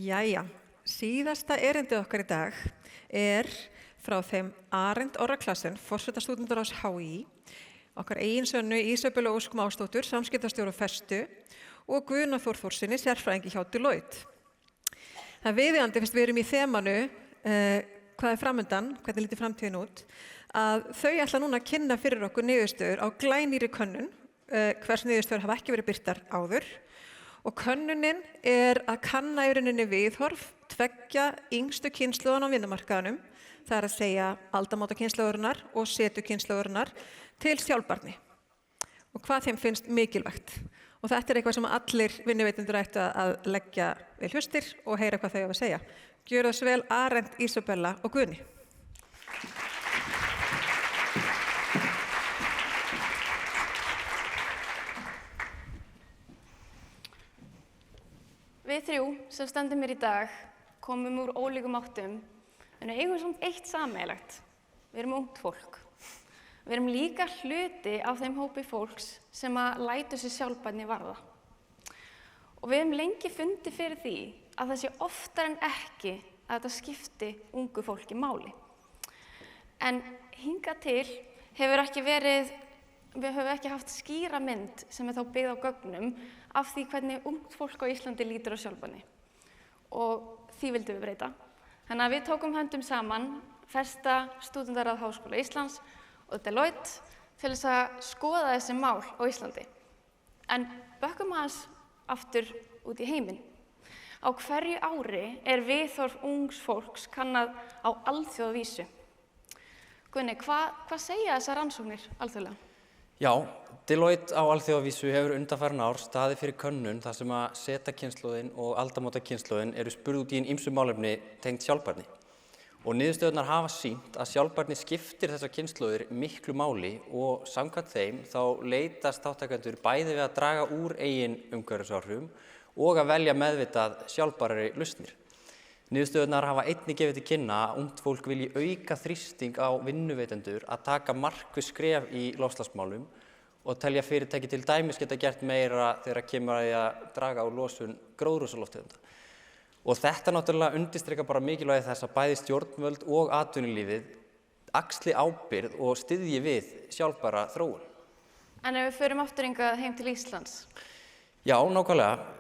Jæja, síðasta erindið okkar í dag frá þeim Arend Orra Claessen, forseta stúdentaráðs HÍ, okkar eigin sönnu Ísabellu Ósk Másdóttur, samskiptastjóra Festu og Guðna Þór Þórsinni, sérfræðingi hjá Deloitte. Það viðeigandi fyrst við erum í þemanu hvað framundan, hvernig lítur framtíðin út, að þau ætla núna að kynna fyrir okkur niðurstöður á glænýrri könnun, hvers niðurstöður hafa ekki verið birtar áður. Og könnunin að kanna í rauninni viðhorf tveggja yngstu kynslóðan á vinnumarkaðnum, það að segja aldamótakynslóðurinnar og setukynslóðurinnar til sjálfbærni og hvað þeim finnst mikilvægt. Og þetta eitthvað sem allir vinnuveitendur ættu að leggja við hlustir og heyra hvað þau hafa að segja. Gjörðu svo vel Arend, Ísabella og Guðni. Við þrjú sem stöndum hér í dag komum úr ólíkum áttum en við eigum samt eitt sameiginlegt. Við erum ungt fólk. Við erum líka hluti af þeim hópi fólks sem lætur sig sjálfbærni varða. Og við höfum lengi fundið fyrir því að það sé oftar en ekki að þetta skipti ungu fólki máli. En hingað til við höfum ekki haft skýra mynd sem þá byggð á gögnum af því hvernig ungt fólk á Íslandi lítur á sjálfbærni. Og því vildum við breyta. Þannig að við tókum höndum saman, Festa, Stúdentaráð Háskóla Íslands og Deloitte til þess að skoða þessi mál á Íslandi. En bökkum aðeins aftur út í heiminn. Á hverju ári viðhorf ungs fólks kannað á alþjóðavísu. Guðni, hvað segja þessar rannsóknir alþjóðlega? Já, Deloitte á alþjóðavísu hefur undanfarin ár staðið fyrir könnun þar sem að setakynslóðin og aldamótakynslóðin eru spurð út í ýmsum málefni tengd sjálfbærni. Og niðurstöðurnar hafa sýnt að sjálfbærni skiptir þessar kynslóðir miklu máli og samkvæmt þeim þá leitast þátttakendur bæði við að draga úr eigin umhverfisáhrifum og að velja meðvitað sjálfbærari lausnir. Niðurstöðurnar hafa einnig gefið til kynna að ungt fólk vilji auka þrýsting á vinnuveitendur að taka markviss skref í loftslagsmálum og telja fyrirtæki til dæmis geta gert meira þegar kemur að því að draga úr losun gróðurhúsalofttegunda. Og þetta náttúrulega undirstrikar bara mikilvægi þess að bæði stjórnvöld og atvinnulífið axli ábyrgð og styðji við sjálfbæra þróun. En ef við förum aftur hingað heim til Íslands? Já, nákvæmlega.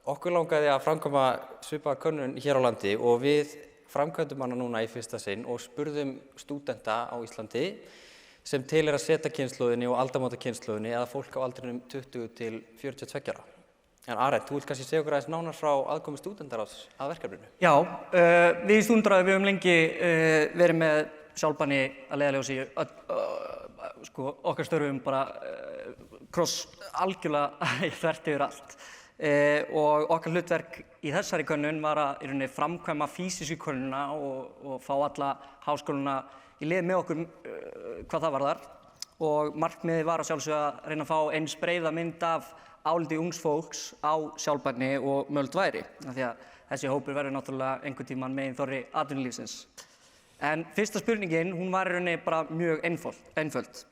Okkur langaði að framkvæma svipaða könnun hér á landi og við framkvæmdum hana núna í fyrsta sinn og spurðum stúdenta á Íslandi sem tilheyra setakynslóðinni og aldamótakynslóðinni eða fólk á aldrinum 20 til 42 ára. En Arend, þú vilt kannski segja okkur aðeins nánar frá aðkomu stúdentaráðs að verkefninu? Já, við í Stúdentaráði við höfum lengi verið með sjálfbærni að leiðarljósi okkar störfum bara algjörlega þvert yfir allt. Og okkar hlutverk í þessari könnun var að í rauninni framkvæma fýsísku könnuna og fá alla háskólana í lið með okkur hvað það varðar. Og markmiðið var að sjálfsögðu að reyna að fá eins breiða mynd af áliti ungs fólks á sjálfbærni og mögulegt væri. Af því að þessi hópur verður náttúrulega einhvern tímann meginþorri atvinnulífsins. En fyrsta spurningin, hún var í rauninni bara mjög einföld.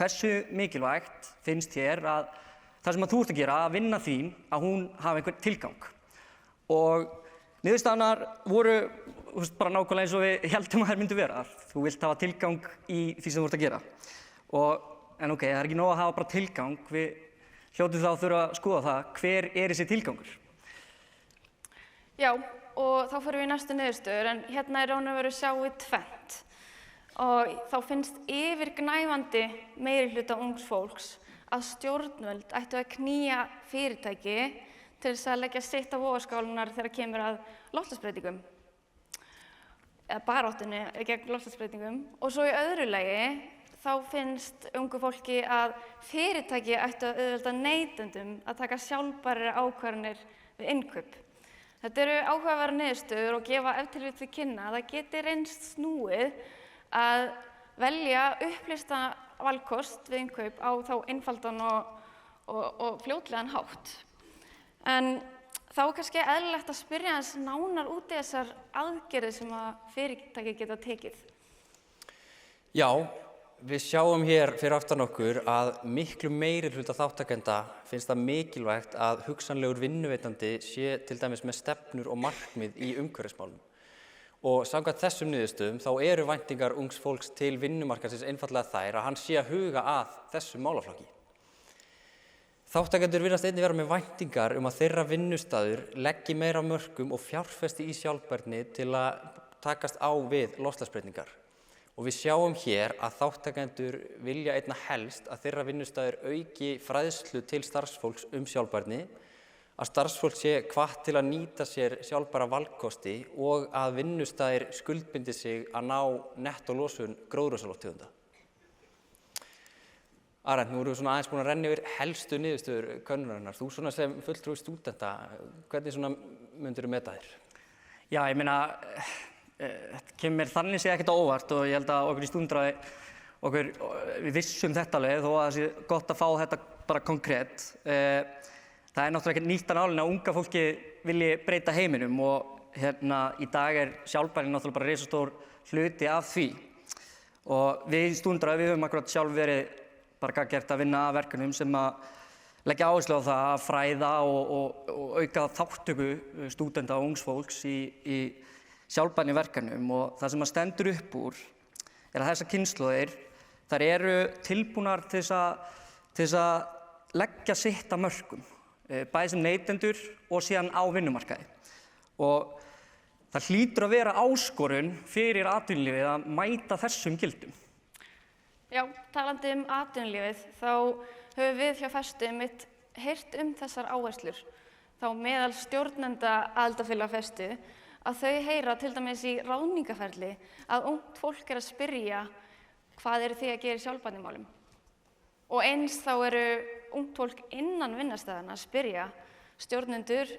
Hversu mikilvægt finnst þér að það sem þú ert að gera, að vinna þín, að hún hafi einhvern tilgang? Og niðurstaðnar voru bara nákvæmlega eins og við héldum að þær myndu vera. Þú vilt hafa tilgang í því sem þú ert að gera. En ok, það ekki nóg að hafa bara tilgang. Við hljótum þá að þurfa að skoða það, hver þessi tilgangur? Já, og þá fyrir við í næstu niðurstöður, en hérna raun og veru sjáum við tvennt. Og þá finnst yfirgnæfandi meirihluta ungs fólks að stjórnvöld ættu að knýja fyrirtæki til þess að leggja sitt á vogarskálarnar þegar kemur að loftslagsbreytingum. Eða baráttunni gegn loftslagsbreytingum. Og svo í öðru lagi þá finnst ungu fólki að fyrirtæki ættu að auðvelda neytendum að taka sjálfbærari ákvarðanir við innkaup. Þetta eru áhugaverðar niðurstöður og gefa ef til vill til kynna að það geti reynst snúið að velja upplýsta valkost við innkaup á þá einfaldan og fljótlegan hátt. En þá kannski eðlilegt að spyrja aðeins nánar út í þessar aðgerðir sem að fyrirtæki geta tekið. Já, Við sjáum hér fyrir aftan okkur að miklu meiri hluta þáttakenda finnst það mikilvægt að hugsanlegur vinnuveitandi sé til dæmis með stefnur og markmið í umhverfismálum. Og samkvæmt þessum niðurstöðum þá eru væntingar ungs fólks til vinnumarkaðsins einfaldlega þær að hann sé að huga að þessum málaflokki. Þátttakendur virðast einnig vera með væntingar að þeirra vinnustaður leggi meira af mörkum og fjárfesti í sjálfbærni til að takast á við loftslagsbreytingar. Og við sjáum hér að þáttakendur vilja einna helst að þeirra vinnustaður auki fræðslu til starfsfólks sjálfbærni, að starfsfólk sé hvatt til að nýta sér sjálfbæra valkosti og að vinnustaðir skuldbindi sig að ná nettólosun gróðurhúsalofttegunda. Arent, nú erum við aðeins búin að renna yfir helstu niðurstöður könnunarinnar. Þú sem fulltrúi stúdenta, hvernig myndirðu meta þér? Já, ég meina, þetta kemur þannig séð ekkert á óvart og ég held að okkur í stúdentaráði, við vissum þetta alveg þó að það sé gott að fá þetta bara konkrétt. Það er náttúrulega ekkert nýtt af nálinni að unga fólki vilji breyta heiminum og í dag sjálfbærni náttúrulega bara risastór hluti af því. Og við í stúdentaráði, við höfum akkurat sjálf verið bara gagngert að vinna að verkefnum sem að leggja áherslu á það að fræða og auka þátttöku stúdenta og ungs fólks í sjálfbærni verkefnum og það sem að stendur upp úr að þessar kynslóðir, þær eru tilbúnar til þess að leggja sitt af mörkum, bæði sem neytendur og síðan á vinnumarkaði. Og það hlýtur að vera áskorun fyrir atvinnulífið að mæta þessum gildum. Já, talandi atvinnulífið, þá höfum við hjá Festu heyrt þessar áherslur. Þá meðal stjórnenda aðildarfélaga Festu að þau heyra til dæmis í ráðningarferli að ungt fólk að spyrja hvað eru þið að gera í sjálfbærnimálum. Og eins þá eru ungt fólk innan vinnustæðanna að spyrja stjórnendur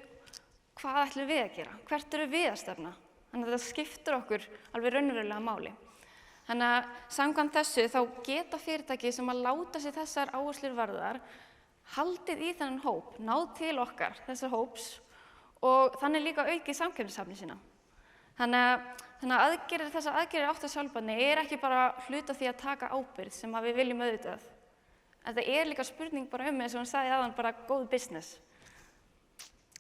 hvað ætlum við að gera, hvert eru við að stefna. Þannig að þetta skiptir okkur alveg raunverulega máli. Þannig að samkvæmt þessu þá geta fyrirtæki sem að láta sér þessar áherslur varðar haldið í þennan hóp, náð til okkar þessar hóps og þannig líka aukið samkeppnishæfni sína. Þannig að þessar aðgerðir átt að sjálfbærni ekki bara hluti af því að taka ábyrgð sem að við viljum auðvitað. Þetta líka spurning bara eins og hún sagði áðan, bara góð business.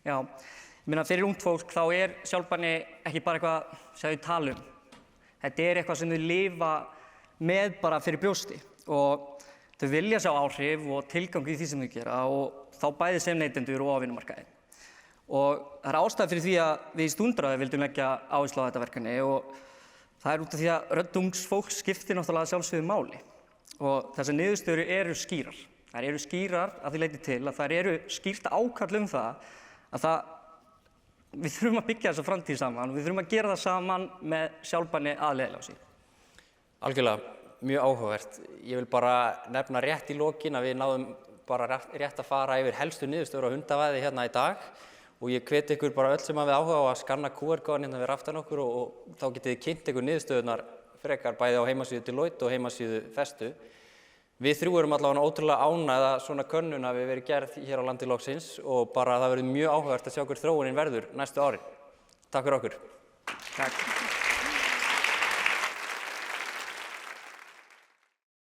Já, ég meina fyrir ungt fólk þá sjálfbærni ekki bara eitthvað sem þau tala um. Þetta eitthvað sem þau lifa með bara fyrir brjósti og þau vilja sjá áhrif og tilgang í því sem þau gera og þá bæði sem neytendur og á vinnumarkaði. Og það ástæða fyrir því að við í stúdentaráði vildum leggja áherslu á þetta verkefni og það út af því að rödd ungs fólks skiptir náttúrulega sjálfsögðu máli. Og þessar niðurstöður eru skýrar. Þær eru skýrar að því leyti til að þær eru skýrt ákall það að við þurfum að byggja þessa framtíð saman og við þurfum að gera það saman með sjálfbærni að leiðarljósi. Algjörlega, mjög áhugavert. Ég vil bara nefna rétt í lokin að við náðum bara rétt að fara yfir helstu niðurstöður á hundavæði hérna í dag og ég hveti ykkur bara öll sem hafið áhuga á að skanna QR-kóðan hérna við aftan okkur og þá getið þið kynnt ykkur niðurstöðurnar frekar bæði á heimasíðu Deloitte og heimasíðu Festu. Við þrjú erum allavega ótrúlega ánægð að svona könnun hafi verið gerð hér á landi loksins og bara það verður mjög áhugavert að sjá hver þróunin verður næstu árin. Takk fyrir okkur. Takk.